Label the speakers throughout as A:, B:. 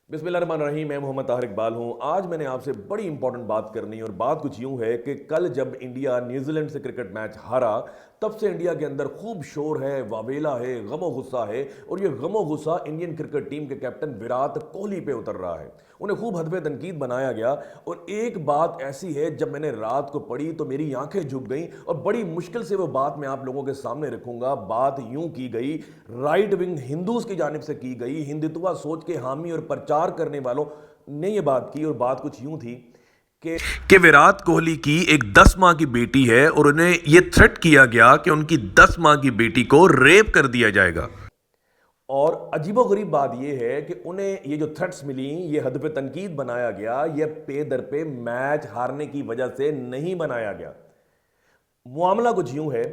A: बिस्मिल्लाहिर्रहमानिर्रहीम। मैं मोहम्मद ताहिर इकबाल हूँ। आज मैंने आपसे बड़ी इंपॉर्टेंट बात करनी है और बात कुछ यूँ है कि कल जब इंडिया न्यूजीलैंड से क्रिकेट मैच हारा, तब से इंडिया के अंदर खूब शोर है, वावेला है, गमो गुस्सा है। और ये गमो गुस्सा इंडियन क्रिकेट टीम के कैप्टन विराट कोहली पे उतर रहा है। उन्हें खूब हदफ तनकीद बनाया गया। और एक बात ऐसी है, जब मैंने रात को पढ़ी तो मेरी आंखें झुक गईं और बड़ी मुश्किल से वो बात मैं आप लोगों के सामने रखूंगा। बात यूं की गई, राइट विंग हिंदूज की जानिब से की गई, हिंदुत्व सोच के हामी और प्रचार करने वालों ने ये बात की। और बात कुछ यूं थी कि विराट कोहली की एक 10 माह की बेटी है और उन्हें यह थ्रेट किया गया कि उनकी 10 माह की बेटी को रेप कर दिया जाएगा। और अजीबोगरीब बात यह है कि उन्हें ये जो थ्रेट्स मिली, ये हद पे तनकीद बनाया गया, ये पे दर पे मैच हारने की वजह से नहीं बनाया गया। मामला कुछ यूं है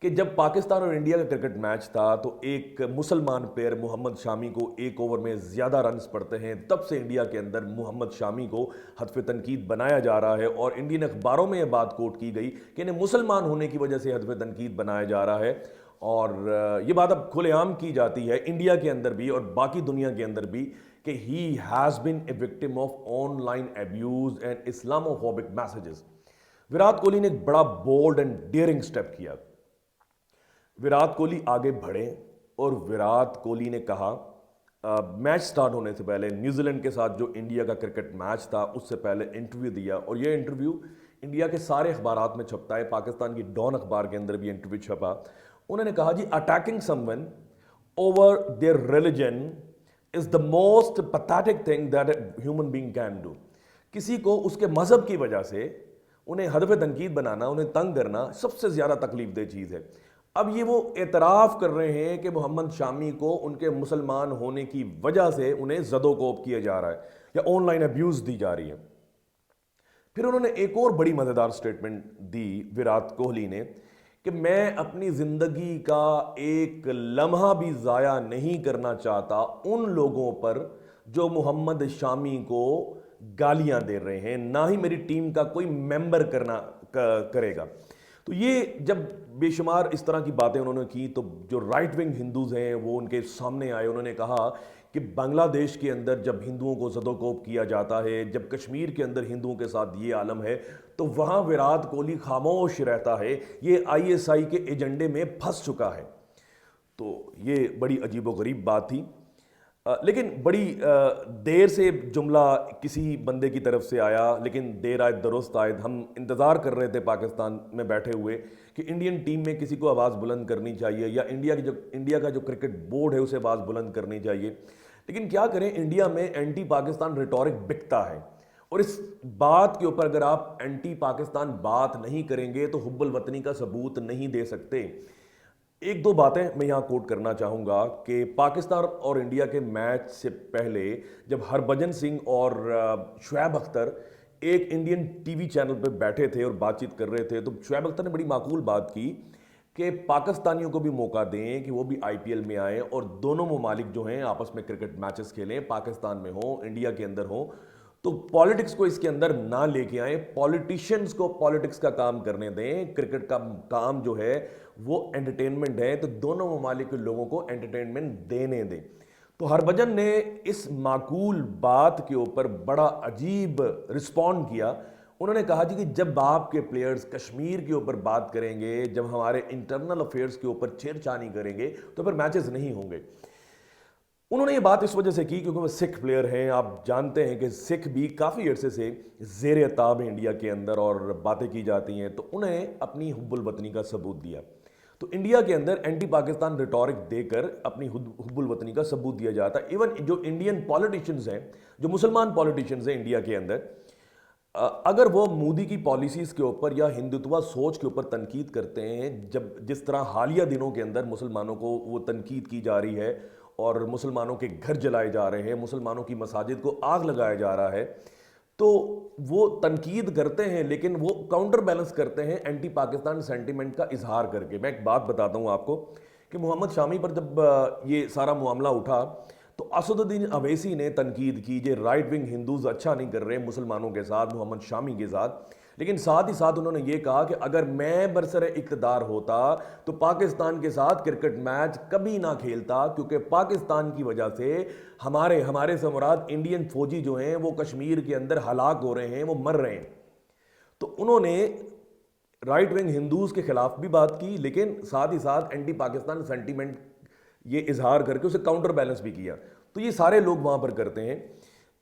A: कि जब पाकिस्तान और इंडिया का क्रिकेट मैच था तो एक मुसलमान प्लेयर मोहम्मद शामी को एक ओवर में ज़्यादा रन्स पड़ते हैं, तब से इंडिया के अंदर मोहम्मद शामी को हदफ तनकीद बनाया जा रहा है। और इंडियन अखबारों में यह बात कोट की गई कि इन्हें मुसलमान होने की वजह से हदफ तनकीद बनाया जा रहा है। और ये बात अब खुलेआम की जाती है इंडिया के अंदर भी और बाकी दुनिया के अंदर भी कि he has been a victim of online abuse and Islamophobic messages. Virat Kohli ने एक बड़ा बोल्ड एंड डेयरिंग स्टेप किया। विराट कोहली आगे बढ़े और विराट कोहली ने कहा, मैच स्टार्ट होने से पहले न्यूजीलैंड के साथ जो इंडिया का क्रिकेट मैच था उससे पहले इंटरव्यू दिया। और यह इंटरव्यू इंडिया के सारे अखबारात में छपता है, पाकिस्तान की डॉन अखबार के अंदर भी इंटरव्यू छपा। उन्होंने कहा जी, attacking someone over their religion is the most pathetic thing that a human being can do. किसी को उसके मजहब की वजह से उन्हें हदफ तनकीद बनाना, उन्हें तंग करना सबसे ज्यादा तकलीफ दह चीज है। अब ये वो एतराफ़ कर रहे हैं कि मोहम्मद शामी को उनके मुसलमान होने की वजह से उन्हें ज़दोकोप किया जा रहा है या ऑनलाइन अब्यूज़ दी जा रही है। फिर उन्होंने एक और बड़ी मज़ेदार स्टेटमेंट दी विराट कोहली ने कि मैं अपनी ज़िंदगी का एक लम्हा भी ज़ाया नहीं करना चाहता उन लोगों पर जो मोहम्मद शामी को गालियां दे रहे हैं, ना ही मेरी टीम का कोई मेंबर करेगा। तो ये जब बेशुमार इस तरह की बातें उन्होंने की तो जो राइट विंग हिंदूज हैं वो उनके सामने आए। उन्होंने कहा कि बांग्लादेश के अंदर जब हिंदुओं को ज़दोकोप किया जाता है, जब कश्मीर के अंदर हिंदुओं के साथ ये आलम है, तो वहाँ विराट कोहली खामोश रहता है। ये आईएसआई के एजेंडे में फंस चुका है। तो ये बड़ी अजीबोगरीब बात थी। लेकिन बड़ी देर से जुमला किसी बंदे की तरफ से आया, लेकिन देर आयत दुरुस्त आयत। हम इंतज़ार कर रहे थे पाकिस्तान में बैठे हुए कि इंडियन टीम में किसी को आवाज़ बुलंद करनी चाहिए या इंडिया का जो क्रिकेट बोर्ड है उसे आवाज़ बुलंद करनी चाहिए। लेकिन क्या करें, इंडिया में एंटी पाकिस्तान रिटॉरिक बिकता है। और इस बात के ऊपर अगर आप एंटी पाकिस्तान बात नहीं करेंगे तो हुब्बुल वतनी का सबूत नहीं दे सकते। एक दो बातें मैं यहां कोट करना चाहूंगा कि पाकिस्तान और इंडिया के मैच से पहले जब हरभजन सिंह और शुएब अख्तर एक इंडियन टीवी चैनल पर बैठे थे और बातचीत कर रहे थे, तो शुएब अख्तर ने बड़ी माकूल बात की कि पाकिस्तानियों को भी मौका दें कि वो भी आईपीएल में आए और दोनों ममालिक जो हैं आपस में क्रिकेट मैचेस खेलें, पाकिस्तान में हो, इंडिया के अंदर हो। तो पॉलिटिक्स को इसके अंदर ना लेके आए, पॉलिटिशियंस को पॉलिटिक्स का काम करने दें। क्रिकेट का काम जो है वो एंटरटेनमेंट है, तो दोनों ममालिक के लोगों को एंटरटेनमेंट देने दें। तो हरभजन ने इस माकूल बात के ऊपर बड़ा अजीब रिस्पॉन्ड किया। उन्होंने कहा जी कि जब आपके प्लेयर्स कश्मीर के ऊपर बात करेंगे, जब हमारे इंटरनल अफेयर्स के ऊपर छेड़छानी करेंगे, तो फिर मैचेस नहीं होंगे। उन्होंने ये बात इस वजह से की क्योंकि वो सिख प्लेयर हैं। आप जानते हैं कि सिख भी काफ़ी अरसे से ज़ेर ताब है इंडिया के अंदर और बातें की जाती हैं, तो उन्हें अपनी हुब्बुल वतनी का सबूत दिया। तो इंडिया के अंदर एंटी पाकिस्तान रिटॉरिक देकर अपनी हुब्बुल वतनी का सबूत दिया जाता है। इवन जो इंडियन पॉलिटिशियंस हैं, जो मुसलमान पॉलिटिशियंस हैं इंडिया के अंदर, अगर वो मोदी की पॉलिसीज़ के ऊपर या हिंदुत्व सोच के ऊपर तनकीद करते हैं, जब जिस तरह हालिया दिनों के अंदर मुसलमानों को वो तनकीद की जा रही है और मुसलमानों के घर जलाए जा रहे हैं, मुसलमानों की मसाजिद को आग लगाया जा रहा है, तो वो तनकीद करते हैं लेकिन वो काउंटर बैलेंस करते हैं एंटी पाकिस्तान सेंटीमेंट का इजहार करके। मैं एक बात बताता हूँ आपको कि मोहम्मद शामी पर जब ये सारा मामला उठा तो असदुद्दीन अवैसी ने तनकीद की जे राइट विंग हिंदूज अच्छा नहीं कर रहे मुसलमानों के साथ, मोहम्मद शामी के साथ। लेकिन साथ ही साथ उन्होंने ये कहा कि अगर मैं बरसर इक़्तिदार होता तो पाकिस्तान के साथ क्रिकेट मैच कभी ना खेलता, क्योंकि पाकिस्तान की वजह से हमारे से मुराद इंडियन फौजी जो हैं वो कश्मीर के अंदर हलाक हो रहे हैं, वो मर रहे हैं। तो उन्होंने राइट विंग हिंदूज के खिलाफ भी बात की, लेकिन साथ ही साथ एंटी पाकिस्तान सेंटीमेंट ये इजहार करके उसे काउंटर बैलेंस भी किया। तो ये सारे लोग वहां पर करते हैं,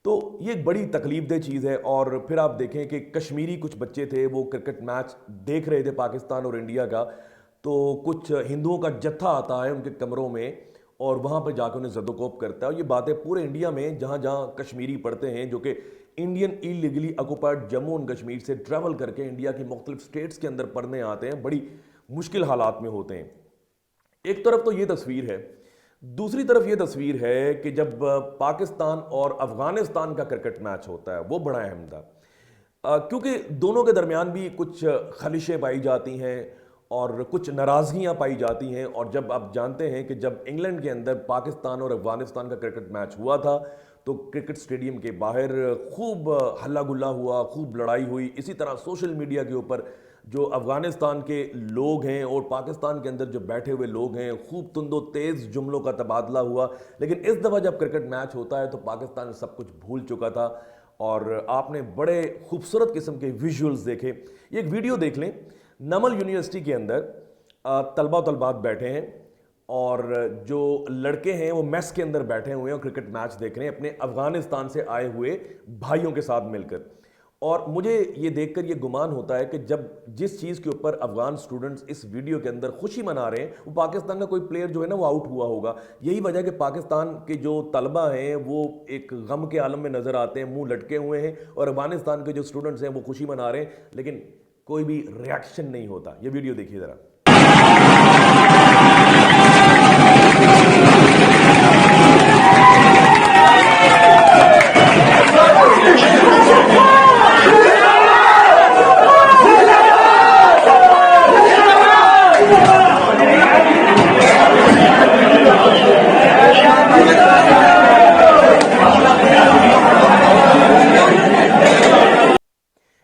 A: तो ये एक बड़ी तकलीफदेह चीज़ है। और फिर आप देखें कि कश्मीरी कुछ बच्चे थे, वो क्रिकेट मैच देख रहे थे पाकिस्तान और इंडिया का, तो कुछ हिंदुओं का जत्था आता है उनके कमरों में और वहाँ पर जाकर उन्हें जदोकोप करता है। और ये बातें पूरे इंडिया में जहाँ जहाँ कश्मीरी पढ़ते हैं, जो कि Indian illegally occupied Jammu and Kashmir से ट्रैवल करके इंडिया की मुख्तलिफ स्टेट्स के अंदर पढ़ने आते हैं, बड़ी मुश्किल हालात में होते हैं। एक तरफ तो ये तस्वीर है, दूसरी तरफ ये तस्वीर है कि जब पाकिस्तान और अफगानिस्तान का क्रिकेट मैच होता है वो बड़ा अहम था, क्योंकि दोनों के दरमियान भी कुछ खलिशें पाई जाती हैं और कुछ नाराज़गियाँ पाई जाती हैं। और जब आप जानते हैं कि जब इंग्लैंड के अंदर पाकिस्तान और अफगानिस्तान का क्रिकेट मैच हुआ था तो क्रिकेट स्टेडियम के बाहर खूब हल्ला गुल्ला हुआ, खूब लड़ाई हुई। इसी तरह सोशल मीडिया के ऊपर जो अफगानिस्तान के लोग हैं और पाकिस्तान के अंदर जो बैठे हुए लोग हैं, खूब तुंदो तेज़ जुमलों का तबादला हुआ। लेकिन इस दफ़ा जब क्रिकेट मैच होता है तो पाकिस्तान सब कुछ भूल चुका था और आपने बड़े खूबसूरत किस्म के विजुअल्स देखे। ये एक वीडियो देख लें, नमल यूनिवर्सिटी के अंदर तलबा तलबात बैठे हैं और जो लड़के हैं वो मेस के अंदर बैठे हुए हैं और क्रिकेट मैच देख रहे हैं अपने अफगानिस्तान से आए हुए भाइयों के साथ मिलकर। और मुझे ये देखकर ये गुमान होता है कि जब जिस चीज़ के ऊपर अफगान स्टूडेंट्स इस वीडियो के अंदर खुशी मना रहे हैं वो पाकिस्तान का कोई प्लेयर जो है ना वो आउट हुआ होगा। यही वजह कि पाकिस्तान के जो तलबा हैं वो एक गम के आलम में नज़र आते हैं, मुंह लटके हुए हैं, और अफगानिस्तान के जो स्टूडेंट्स हैं वो खुशी मना रहे हैं, लेकिन कोई भी रिएक्शन नहीं होता। ये वीडियो देखिए ज़रा।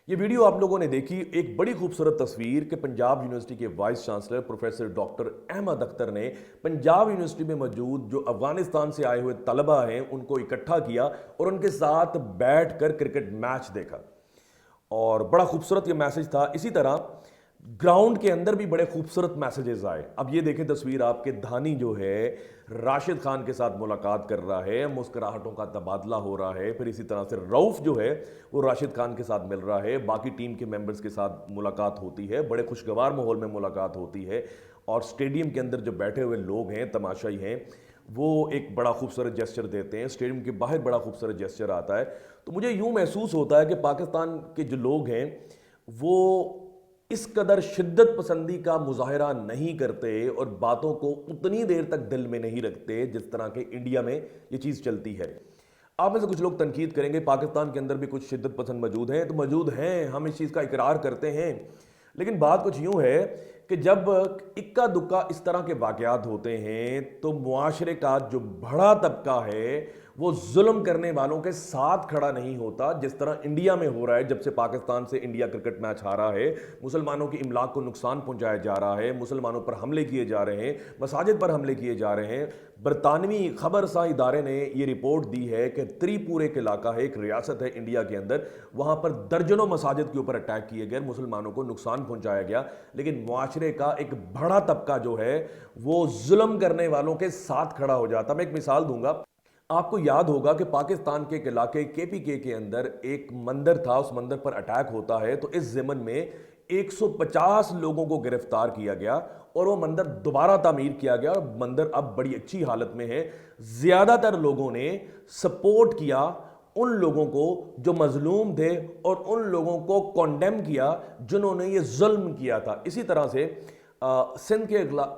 A: ये वीडियो आप लोगों ने देखी, एक बड़ी खूबसूरत तस्वीर कि पंजाब यूनिवर्सिटी के vice chancellor professor doctor Ahmad Akhtar ने पंजाब यूनिवर्सिटी में मौजूद जो अफगानिस्तान से आए हुए तलबा हैं उनको इकट्ठा किया और उनके साथ बैठकर क्रिकेट मैच देखा और बड़ा खूबसूरत ये मैसेज था। इसी तरह ग्राउंड के अंदर भी बड़े खूबसूरत मैसेजेस आए। अब ये देखें तस्वीर, आपके धानी जो है राशिद खान के साथ मुलाकात कर रहा है, मुस्कुराहटों का तबादला हो रहा है। फिर इसी तरह से रऊफ जो है वो राशिद खान के साथ मिल रहा है, बाकी टीम के मेंबर्स के साथ मुलाकात होती है, बड़े खुशगवार माहौल में मुलाकात होती है। और स्टेडियम के अंदर जो बैठे हुए लोग हैं, तमाशाई हैं, वो एक बड़ा खूबसूरत जेस्चर देते हैं। स्टेडियम के बाहर बड़ा खूबसूरत जेस्चर आता है। तो मुझे यूँ महसूस होता है कि पाकिस्तान के जो लोग हैं वो इस कदर शिद्दत पसंदी का मुजाहरा नहीं करते और बातों को उतनी देर तक दिल में नहीं रखते जिस तरह के इंडिया में ये चीज़ चलती है। आप में से कुछ लोग तनकीद करेंगे पाकिस्तान के अंदर भी कुछ शिद्दत पसंद मौजूद हैं, तो मौजूद हैं, हम इस चीज़ का इकरार करते हैं। लेकिन बात कुछ यूँ है कि जब इक्का दुक्का इस तरह के वाक़यात होते हैं तो मुआशरे का जो बड़ा तबका है वो जुल्म करने वालों के साथ खड़ा नहीं होता, जिस तरह इंडिया में हो रहा है। जब से पाकिस्तान से इंडिया क्रिकेट मैच हारा है, मुसलमानों की इमलाक को नुकसान पहुंचाया जा रहा है, मुसलमानों पर हमले किए जा रहे हैं, मसाजिद पर हमले किए जा रहे हैं। बरतानवी खबरसा इदारे ने ये रिपोर्ट दी है कि त्रिपुर एक इलाका है, एक रियासत है इंडिया के अंदर, वहाँ पर दर्जनों मसाजिद के ऊपर अटैक किए गए, मुसलमानों को नुकसान पहुँचाया गया। लेकिन मुआशरे का एक बड़ा तबका जो है वो जुल्म करने वालों के साथ खड़ा हो जाता। मैं एक मिसाल दूंगा, आपको याद होगा कि पाकिस्तान के एक इलाके केपीके के अंदर एक मंदिर था, उस मंदिर पर अटैक होता है तो इस ज़मन में 150 लोगों को गिरफ्तार किया गया और वो मंदिर दोबारा तामीर किया गया और मंदिर अब बड़ी अच्छी हालत में है। ज़्यादातर लोगों ने सपोर्ट किया उन लोगों को जो मजलूम थे और उन लोगों को कॉन्डेम किया जिन्होंने ये जुल्म किया था। इसी तरह से सिंध के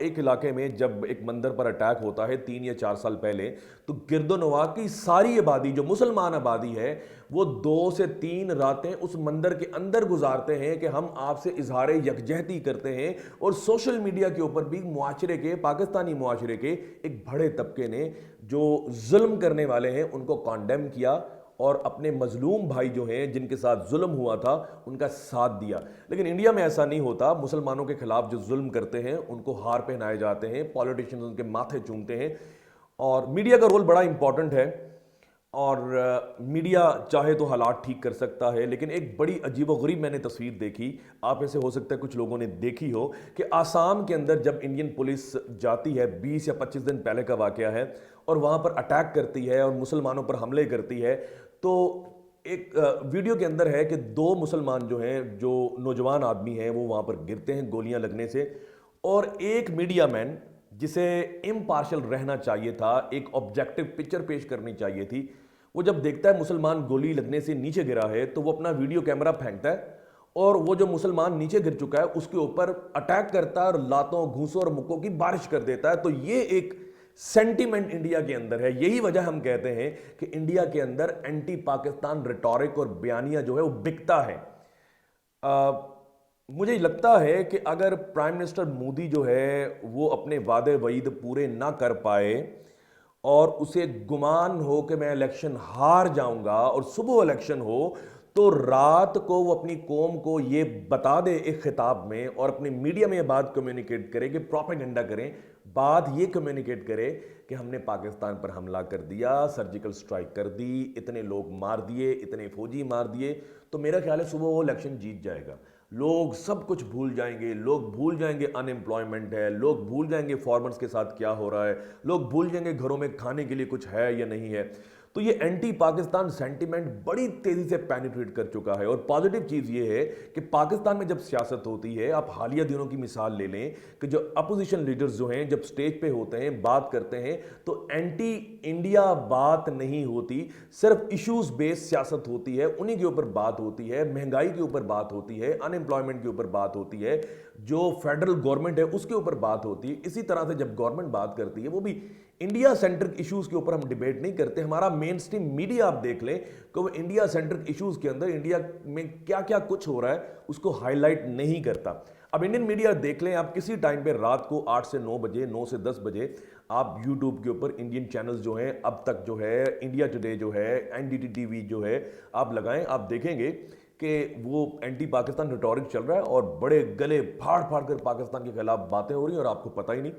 A: एक इलाके में जब एक मंदिर पर अटैक होता है 3 या 4 साल पहले, तो गिरदोनवा की सारी आबादी जो मुसलमान आबादी है वो 2 से 3 रातें उस मंदिर के अंदर गुजारते हैं कि हम आपसे इजहार यकजहती करते हैं। और सोशल मीडिया के ऊपर भी मुआशरे के, पाकिस्तानी मुआशरे के एक बड़े तबके ने जो जुल्म करने वाले हैं उनको कॉन्डेम किया और अपने मजलूम भाई जो हैं जिनके साथ जुल्म हुआ था उनका साथ दिया। लेकिन इंडिया में ऐसा नहीं होता। मुसलमानों के खिलाफ जो जुल्म करते हैं उनको हार पहनाए जाते हैं, पॉलिटिशियंस उनके माथे चूमते हैं। और मीडिया का रोल बड़ा इंपॉर्टेंट है और मीडिया चाहे तो हालात ठीक कर सकता है। लेकिन एक बड़ी अजीबोगरीब मैंने तस्वीर देखी, आप ऐसे हो सकता है कुछ लोगों ने देखी हो, कि आसाम के अंदर जब इंडियन पुलिस जाती है, 20 या 25 दिन पहले का वाकया है, और वहां पर अटैक करती है और मुसलमानों पर हमले करती है, तो एक वीडियो के अंदर है कि 2 मुसलमान जो हैं, जो नौजवान आदमी हैं, वो वहां पर गिरते हैं गोलियां लगने से। और एक मीडिया मैन जिसे इम्पार्शल रहना चाहिए था, एक ऑब्जेक्टिव पिक्चर पेश करनी चाहिए थी, वो जब देखता है मुसलमान गोली लगने से नीचे गिरा है तो वो अपना वीडियो कैमरा फेंकता है और वो जो मुसलमान नीचे गिर चुका है उसके ऊपर अटैक करता है और लातों, घूंसों और मुक्कों की बारिश कर देता है। तो ये एक सेंटीमेंट इंडिया के अंदर है। यही वजह हम कहते हैं कि इंडिया के अंदर एंटी पाकिस्तान रिटॉरिक और बयानिया जो है वो बिकता है। मुझे लगता है कि अगर प्राइम मिनिस्टर मोदी जो है वो अपने वादे वईद पूरे ना कर पाए और उसे गुमान हो कि मैं इलेक्शन हार जाऊंगा और सुबह इलेक्शन हो, तो रात को वो अपनी कौम को ये बता दे एक खिताब में और अपने मीडिया में ये बात कम्युनिकेट करे, कि प्रोपेगेंडा करें, बात ये कम्युनिकेट करे कि हमने पाकिस्तान पर हमला कर दिया, सर्जिकल स्ट्राइक कर दी, इतने लोग मार दिए, इतने फौजी मार दिए, तो मेरा ख्याल है सुबह वो इलेक्शन जीत जाएगा। लोग सब कुछ भूल जाएंगे, लोग भूल जाएंगे अनएम्प्लॉयमेंट है, लोग भूल जाएंगे फार्मर्स के साथ क्या हो रहा है, लोग भूल जाएंगे घरों में खाने के लिए कुछ है या नहीं है। तो ये एंटी पाकिस्तान सेंटीमेंट बड़ी तेजी से पेनिट्रेट कर चुका है। और पॉजिटिव चीज ये है कि पाकिस्तान में जब सियासत होती है, आप हालिया दिनों की मिसाल ले लें कि जो अपोजिशन लीडर्स जो हैं जब स्टेज पे होते हैं, बात करते हैं, तो एंटी इंडिया बात नहीं होती, सिर्फ इश्यूज बेस्ड सियासत होती है, उन्हीं के ऊपर बात होती है, महंगाई के ऊपर बात होती है, अनएम्प्लॉयमेंट के ऊपर बात होती है, जो फेडरल गवर्नमेंट है उसके ऊपर बात होती है। इसी तरह से जब गवर्नमेंट बात करती है वो भी इंडिया सेंट्रिक इश्यूज के ऊपर हम डिबेट नहीं करते। हमारा मेन स्ट्रीम मीडिया आप देख लें कि वो इंडिया सेंट्रिक इश्यूज के अंदर इंडिया में क्या क्या कुछ हो रहा है उसको हाईलाइट नहीं करता। अब इंडियन मीडिया देख लें, आप किसी टाइम पे रात को 8 से 9 बजे, 9 से 10 बजे आप यूट्यूब के ऊपर इंडियन चैनल्स जो हैं, अब तक जो है, इंडिया टुडे जो है, एनडीटी टीवी जो है, आप लगाएं, आप देखेंगे कि वो एंटी पाकिस्तान रिटॉरिक चल रहा है और बड़े गले फाड़ फाड़ कर पाकिस्तान के खिलाफ बातें हो रही हैं और आपको पता ही नहीं।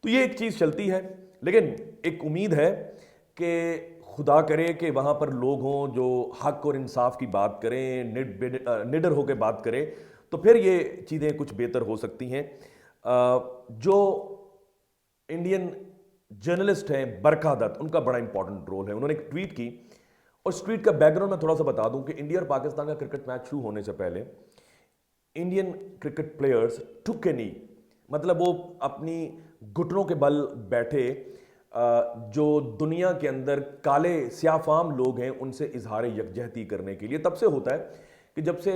A: तो ये एक चीज़ चलती है। लेकिन एक उम्मीद है कि खुदा करे कि वहाँ पर लोग हों जो हक और इंसाफ की बात करें, निडर होकर बात करें, तो फिर ये चीज़ें कुछ बेहतर हो सकती हैं। जो इंडियन जर्नलिस्ट हैं बरखा दत्त, उनका बड़ा इंपॉर्टेंट रोल है। उन्होंने एक ट्वीट की और इस ट्वीट का बैकग्राउंड मैं थोड़ा सा बता दूं कि इंडिया और पाकिस्तान का क्रिकेट मैच शुरू होने से पहले इंडियन क्रिकेट प्लेयर्स टुक ए नी, मतलब वो अपनी घुटनों के बल बैठे, जो दुनिया के अंदर काले स्याफाम लोग हैं उनसे इजहार यकजहती करने के लिए। तब से होता है कि जब से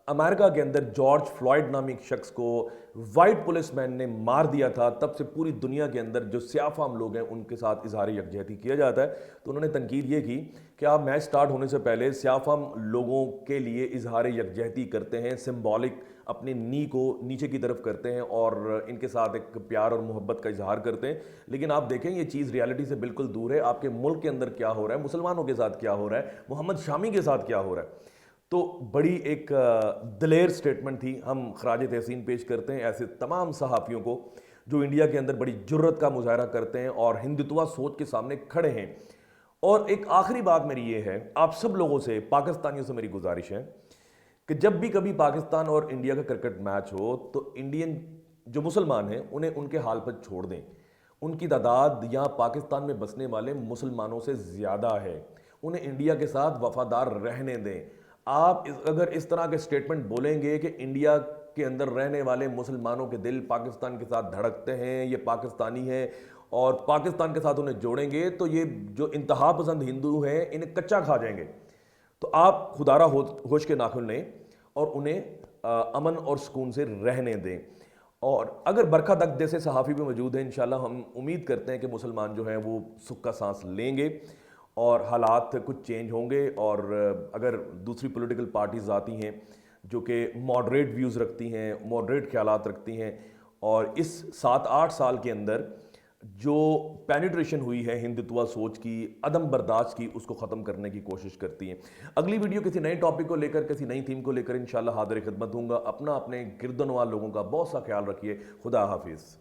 A: अमेरिका के अंदर जॉर्ज फ्लॉयड नामी एक शख्स को वाइट पुलिसमैन ने मार दिया था, तब से पूरी दुनिया के अंदर जो स्याफाम लोग हैं उनके साथ इजहार यकजहती किया जाता है। तो उन्होंने तनकीद ये की कि आप मैच स्टार्ट होने से पहले स्याफाम लोगों के लिए इजहार यकजहती करते हैं, सिंबॉलिक अपने नी को नीचे की तरफ करते हैं और इनके साथ एक प्यार और मोहब्बत का इजहार करते हैं। लेकिन आप देखें ये चीज़ रियलिटी से बिल्कुल दूर है। आपके मुल्क के अंदर क्या हो रहा है, मुसलमानों के साथ क्या हो रहा है, मोहम्मद शामी के साथ क्या हो रहा है। तो बड़ी एक दिलेर स्टेटमेंट थी। हम खराज तहसीन पेश करते हैं ऐसे तमाम सहाफ़ियों को जो इंडिया के अंदर बड़ी जुर्रत का मुजाहरा करते हैं और हिंदुत्वा सोच के सामने खड़े हैं। और एक आखिरी बात मेरी ये है, आप सब लोगों से, पाकिस्तानियों से मेरी गुजारिश है कि जब भी कभी पाकिस्तान और इंडिया का क्रिकेट मैच हो तो इंडियन जो मुसलमान हैं उन्हें उनके हाल पर छोड़ दें। उनकी तादाद यहाँ पाकिस्तान में बसने वाले मुसलमानों से ज़्यादा है, उन्हें इंडिया के साथ वफादार रहने दें। आप अगर इस तरह के स्टेटमेंट बोलेंगे कि इंडिया के अंदर रहने वाले मुसलमानों के दिल पाकिस्तान के साथ धड़कते हैं, ये पाकिस्तानी है और पाकिस्तान के साथ उन्हें जोड़ेंगे, तो ये जो इंतहा पसंद हिंदू हैं इन्हें कच्चा खा जाएंगे। तो आप खुदारा होश के नाखुन लें और उन्हें अमन और सुकून से रहने दें। और अगर बरखा दक्त जैसे सहाफ़ी भी मौजूद हैं, इंशाल्लाह हम उम्मीद करते हैं कि मुसलमान जो हैं वो सुख का सांस लेंगे और हालात कुछ चेंज होंगे। और अगर दूसरी पॉलिटिकल पार्टीज़ आती हैं जो कि मॉडरेट व्यूज़ रखती हैं, मॉडरेट ख्यालात रखती हैं, और इस 7-8 साल के अंदर जो पेनिट्रेशन हुई है हिंदुत्व सोच की, अदम बर्दाश्त की, उसको ख़त्म करने की कोशिश करती हैं। अगली वीडियो किसी नए टॉपिक को लेकर, किसी नई थीम को लेकर इंशाल्लाह हाज़िर खिदमत दूंगा। अपना अपने गिरदनवार लोगों का बहुत सा ख्याल रखिए। खुदा हाफिज़।